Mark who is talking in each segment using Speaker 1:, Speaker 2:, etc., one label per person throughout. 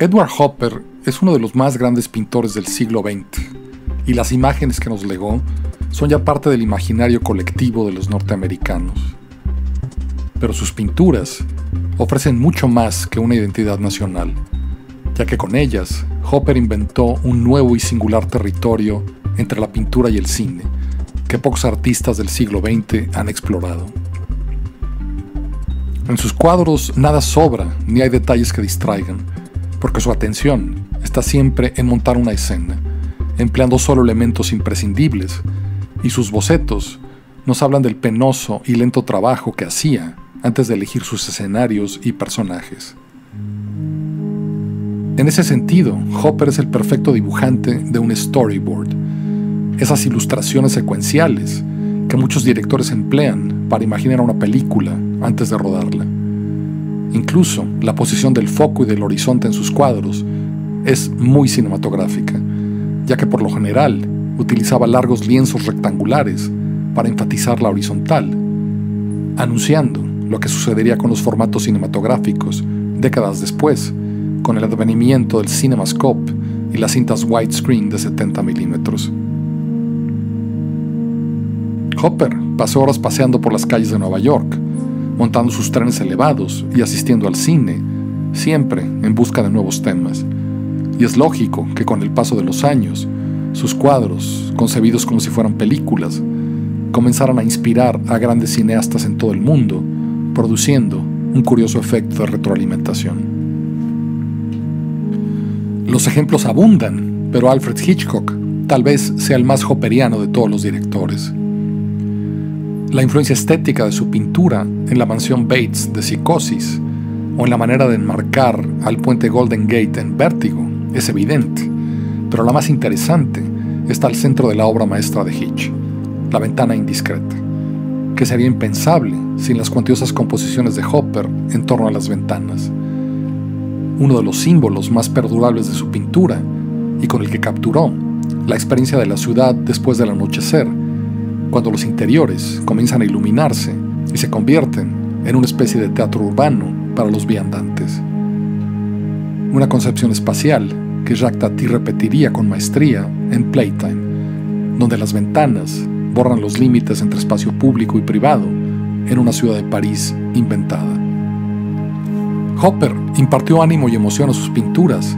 Speaker 1: Edward Hopper es uno de los más grandes pintores del siglo XX, y las imágenes que nos legó son ya parte del imaginario colectivo de los norteamericanos. Pero sus pinturas ofrecen mucho más que una identidad nacional, ya que con ellas Hopper inventó un nuevo y singular territorio entre la pintura y el cine, que pocos artistas del siglo XX han explorado. En sus cuadros nada sobra ni hay detalles que distraigan, porque su atención está siempre en montar una escena, empleando solo elementos imprescindibles, y sus bocetos nos hablan del penoso y lento trabajo que hacía antes de elegir sus escenarios y personajes. En ese sentido, Hopper es el perfecto dibujante de un storyboard, esas ilustraciones secuenciales que muchos directores emplean para imaginar una película antes de rodarla. Incluso la posición del foco y del horizonte en sus cuadros es muy cinematográfica, ya que por lo general utilizaba largos lienzos rectangulares para enfatizar la horizontal, anunciando lo que sucedería con los formatos cinematográficos décadas después, con el advenimiento del CinemaScope y las cintas widescreen de 70 milímetros. Hopper pasó horas paseando por las calles de Nueva York, montando sus trenes elevados y asistiendo al cine, siempre en busca de nuevos temas. Y es lógico que con el paso de los años, sus cuadros, concebidos como si fueran películas, comenzaran a inspirar a grandes cineastas en todo el mundo, produciendo un curioso efecto de retroalimentación. Los ejemplos abundan, pero Alfred Hitchcock tal vez sea el más hopperiano de todos los directores. La influencia estética de su pintura en la mansión Bates de Psicosis o en la manera de enmarcar al puente Golden Gate en Vértigo es evidente, pero la más interesante está al centro de la obra maestra de Hitch, La ventana indiscreta, que sería impensable sin las cuantiosas composiciones de Hopper en torno a las ventanas. Uno de los símbolos más perdurables de su pintura y con el que capturó la experiencia de la ciudad después del anochecer, cuando los interiores comienzan a iluminarse y se convierten en una especie de teatro urbano para los viandantes. Una concepción espacial que Jacques Tati repetiría con maestría en Playtime, donde las ventanas borran los límites entre espacio público y privado en una ciudad de París inventada. Hopper impartió ánimo y emoción a sus pinturas,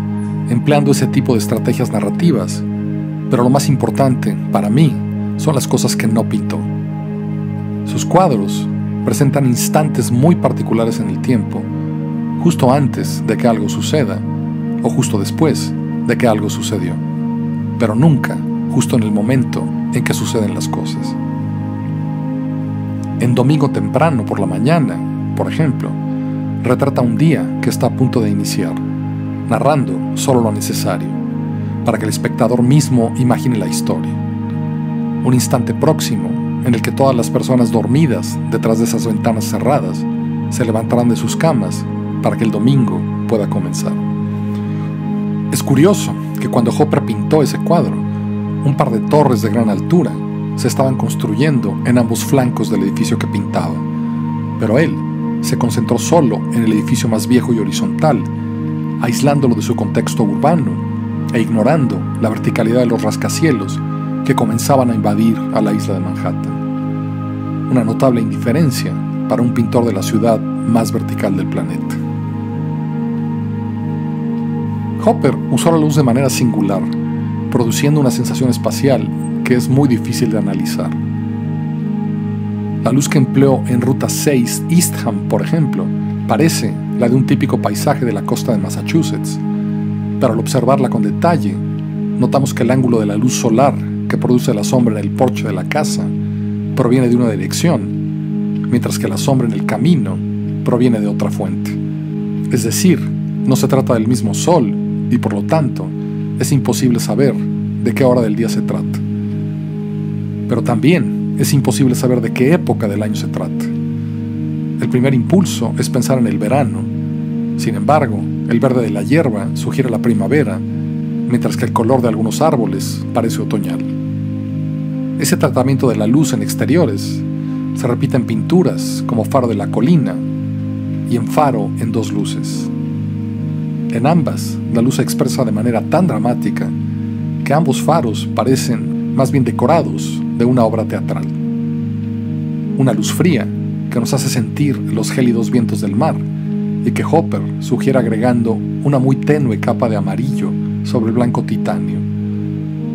Speaker 1: empleando ese tipo de estrategias narrativas, pero lo más importante, para mí, son las cosas que no pintó. Sus cuadros presentan instantes muy particulares en el tiempo, justo antes de que algo suceda, o justo después de que algo sucedió, pero nunca justo en el momento en que suceden las cosas. En Domingo temprano por la mañana, por ejemplo, retrata un día que está a punto de iniciar, narrando solo lo necesario, para que el espectador mismo imagine la historia. Un instante próximo en el que todas las personas dormidas detrás de esas ventanas cerradas se levantarán de sus camas para que el domingo pueda comenzar. Es curioso que cuando Hopper pintó ese cuadro, un par de torres de gran altura se estaban construyendo en ambos flancos del edificio que pintaba, pero él se concentró solo en el edificio más viejo y horizontal, aislándolo de su contexto urbano e ignorando la verticalidad de los rascacielos que comenzaban a invadir a la isla de Manhattan. Una notable indiferencia para un pintor de la ciudad más vertical del planeta. Hopper usó la luz de manera singular, produciendo una sensación espacial que es muy difícil de analizar. La luz que empleó en Ruta 6 Eastham, por ejemplo, parece la de un típico paisaje de la costa de Massachusetts, pero al observarla con detalle, notamos que el ángulo de la luz solar que produce la sombra en el porche de la casa proviene de una dirección, mientras que la sombra en el camino proviene de otra fuente. Es decir, no se trata del mismo sol y por lo tanto es imposible saber de qué hora del día se trata. Pero también es imposible saber de qué época del año se trata. El primer impulso es pensar en el verano. Sin embargo, el verde de la hierba sugiere la primavera, mientras que el color de algunos árboles parece otoñal. Ese tratamiento de la luz en exteriores se repite en pinturas como Faro de la colina y en Faro en dos luces. En ambas, la luz se expresa de manera tan dramática que ambos faros parecen más bien decorados de una obra teatral. Una luz fría que nos hace sentir los gélidos vientos del mar y que Hopper sugiere agregando una muy tenue capa de amarillo sobre el blanco titanio,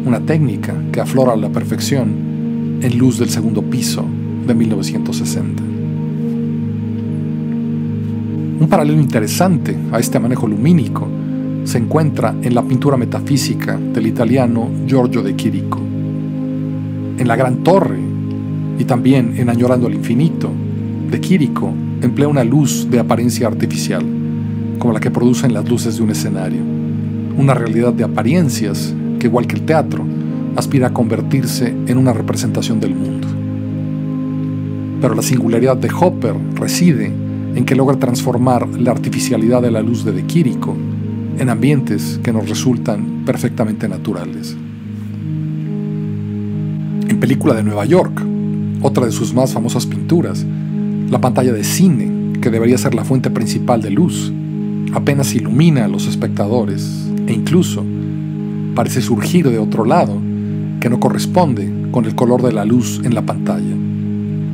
Speaker 1: una técnica que aflora a la perfección en Luz del segundo piso de 1960. Un paralelo interesante a este manejo lumínico se encuentra en la pintura metafísica del italiano Giorgio de Chirico. En La Gran Torre y también en Añorando al Infinito, de Chirico emplea una luz de apariencia artificial, como la que producen las luces de un escenario, una realidad de apariencias que, igual que el teatro, aspira a convertirse en una representación del mundo. Pero la singularidad de Hopper reside en que logra transformar la artificialidad de la luz de Chirico en ambientes que nos resultan perfectamente naturales. En Película de Nueva York, otra de sus más famosas pinturas, la pantalla de cine, que debería ser la fuente principal de luz, apenas ilumina a los espectadores e incluso parece surgir de otro lado que no corresponde con el color de la luz en la pantalla.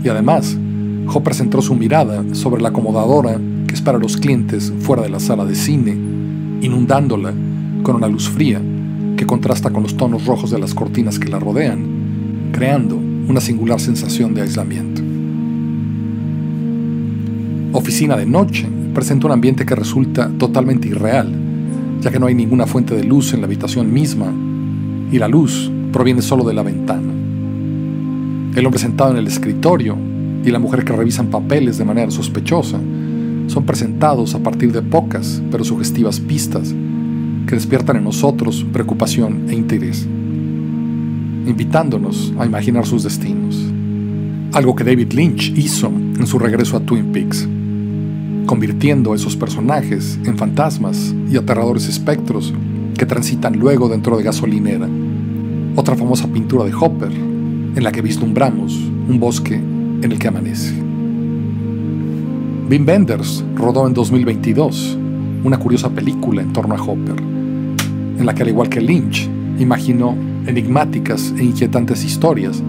Speaker 1: Y además, Hopper centró su mirada sobre la acomodadora que espera a los clientes fuera de la sala de cine, inundándola con una luz fría que contrasta con los tonos rojos de las cortinas que la rodean, creando una singular sensación de aislamiento. Oficina de Noche presenta un ambiente que resulta totalmente irreal, ya que no hay ninguna fuente de luz en la habitación misma y la luz proviene solo de la ventana. El hombre sentado en el escritorio y la mujer que revisan papeles de manera sospechosa son presentados a partir de pocas pero sugestivas pistas que despiertan en nosotros preocupación e interés, invitándonos a imaginar sus destinos. Algo que David Lynch hizo en su regreso a Twin Peaks, convirtiendo a esos personajes en fantasmas y aterradores espectros que transitan luego dentro de Gasolinera, otra famosa pintura de Hopper en la que vislumbramos un bosque en el que amanece. Wim Wenders rodó en 2022 una curiosa película en torno a Hopper, en la que, al igual que Lynch, imaginó enigmáticas e inquietantes historias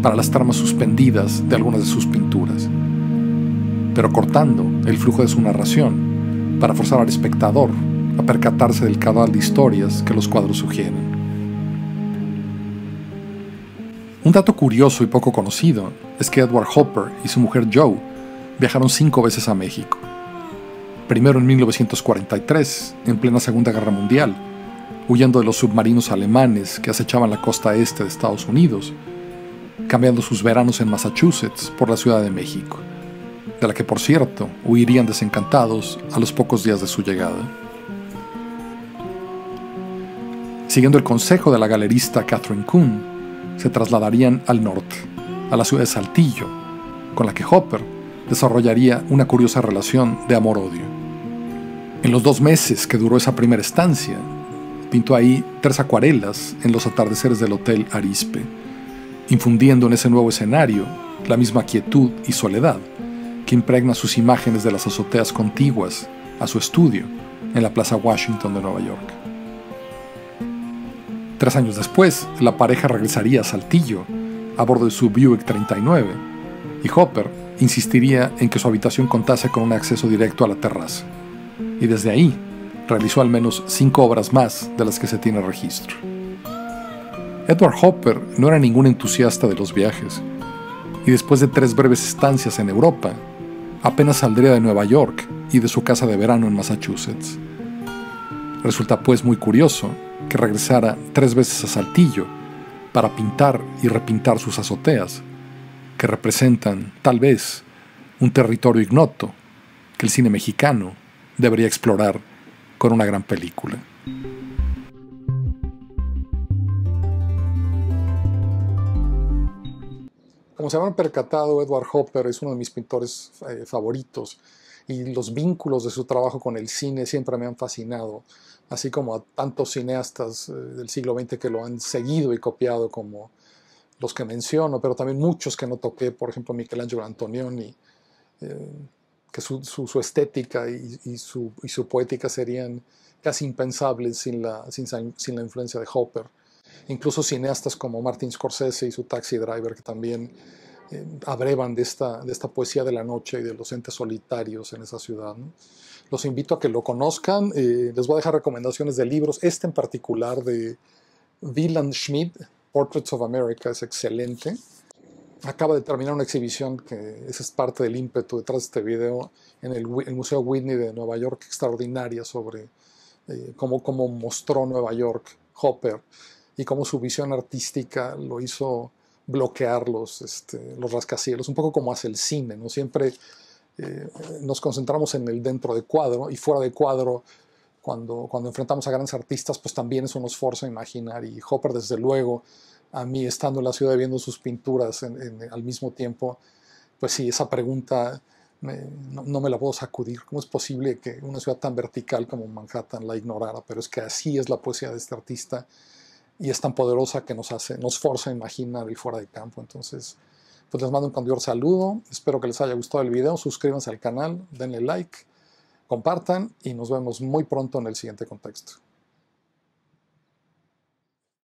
Speaker 1: para las tramas suspendidas de algunas de sus pinturas, pero cortando el flujo de su narración para forzar al espectador a percatarse del caudal de historias que los cuadros sugieren. Un dato curioso y poco conocido es que Edward Hopper y su mujer Joe viajaron 5 veces a México. Primero en 1943, en plena Segunda Guerra Mundial, huyendo de los submarinos alemanes que acechaban la costa este de Estados Unidos, cambiando sus veranos en Massachusetts por la Ciudad de México, de la que, por cierto, huirían desencantados a los pocos días de su llegada. Siguiendo el consejo de la galerista Catherine Kuhn, se trasladarían al norte, a la ciudad de Saltillo, con la que Hopper desarrollaría una curiosa relación de amor-odio. En los 2 meses que duró esa primera estancia, pintó ahí 3 acuarelas en los atardeceres del Hotel Arispe, infundiendo en ese nuevo escenario la misma quietud y soledad que impregna sus imágenes de las azoteas contiguas a su estudio en la Plaza Washington de Nueva York. 3 años después, la pareja regresaría a Saltillo a bordo de su Buick 39 y Hopper insistiría en que su habitación contase con un acceso directo a la terraza, y desde ahí realizó al menos 5 obras más de las que se tiene registro. Edward Hopper no era ningún entusiasta de los viajes, y después de 3 breves estancias en Europa, apenas saldría de Nueva York y de su casa de verano en Massachusetts. Resulta pues muy curioso que regresara 3 veces a Saltillo para pintar y repintar sus azoteas, que representan, tal vez, un territorio ignoto que el cine mexicano debería explorar con una gran película. Como se habrán percatado, Edward Hopper es uno de mis pintores favoritos, y los vínculos de su trabajo con el cine siempre me han fascinado, así como a tantos cineastas del siglo XX que lo han seguido y copiado, como los que menciono, pero también muchos que no toqué, por ejemplo Michelangelo Antonioni, que su estética y su poética serían casi impensable sin la influencia de Hopper. Incluso cineastas como Martin Scorsese y su Taxi Driver, que también abrevan de esta poesía de la noche y de los entes solitarios en esa ciudad, ¿no? Los invito a que lo conozcan. Les voy a dejar recomendaciones de libros. Este en particular de Wieland Schmid, Portraits of America, es excelente. Acaba de terminar una exhibición, que esa es parte del ímpetu detrás de este video, en el Museo Whitney de Nueva York, extraordinaria, sobre cómo mostró Nueva York Hopper y cómo su visión artística lo hizo bloquear los rascacielos, un poco como hace el cine, ¿no? Siempre nos concentramos en el dentro de cuadro, y fuera de cuadro, cuando enfrentamos a grandes artistas, pues también eso nos forza a imaginar. Y Hopper, desde luego, a mí, estando en la ciudad viendo sus pinturas al mismo tiempo, pues sí, esa pregunta no me la puedo sacudir. ¿Cómo es posible que una ciudad tan vertical como Manhattan la ignorara? Pero es que así es la poesía de este artista, y es tan poderosa que nos forza a imaginar el fuera de campo. Entonces, pues les mando un cordial saludo. Espero que les haya gustado el video. Suscríbanse al canal, denle like, compartan, y nos vemos muy pronto en el siguiente contexto.